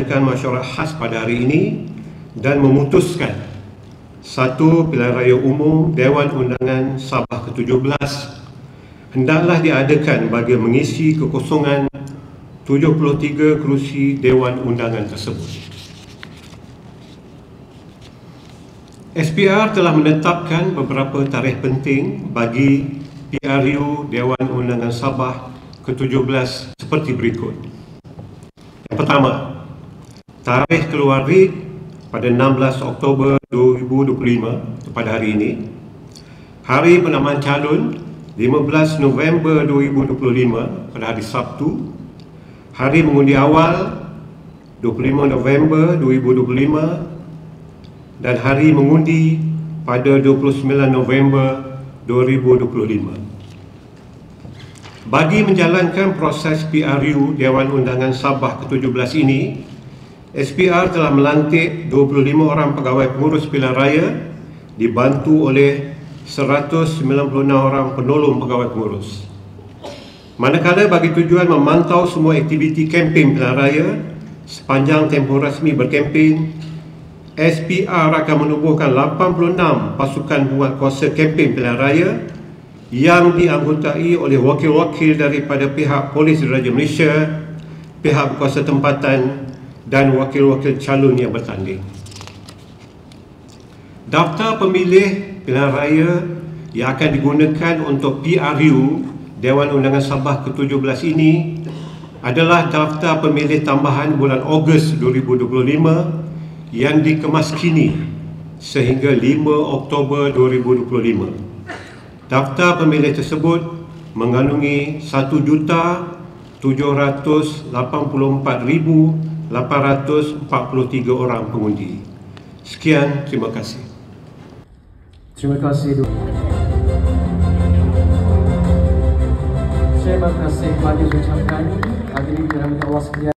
mesyuarat khas pada hari ini dan memutuskan satu pilihan raya umum Dewan Undangan Sabah ke-17 hendaklah diadakan bagi mengisi kekosongan 73 kerusi Dewan Undangan tersebut. SPR telah menetapkan beberapa tarikh penting bagi PRU Dewan Undangan Sabah ke-17 seperti berikut. Yang pertama, tarikh keluar writ pada 16 Oktober 2025 pada hari ini. Hari penamaan calon 15 November 2025 pada hari Sabtu. Hari mengundi awal 25 November 2025 dan hari mengundi pada 29 November 2025. Bagi menjalankan proses PRU Dewan Undangan Sabah ke-17 ini, SPR telah melantik 25 orang pegawai pengurus pilihan raya dibantu oleh 196 orang penolong pegawai pengurus. Manakala bagi tujuan memantau semua aktiviti kempen pilihan raya sepanjang tempoh rasmi berkempen, SPR akan menubuhkan 86 pasukan penguatkuasa kempen pilihan raya yang dianggotai oleh wakil-wakil daripada pihak Polis Diraja Malaysia, pihak berkuasa tempatan dan wakil-wakil calon yang bertanding. Daftar pemilih pilihan raya yang akan digunakan untuk PRU Dewan Undangan Sabah ke-17 ini adalah daftar pemilih tambahan bulan Ogos 2025 yang dikemas kini sehingga 5 Oktober 2025. Daftar pemilih tersebut mengandungi 1,784,843 orang pengundi. Sekian, terima kasih. Terima kasih. Terima kasih banyak ucapkan hadirin dan Allah sekalian.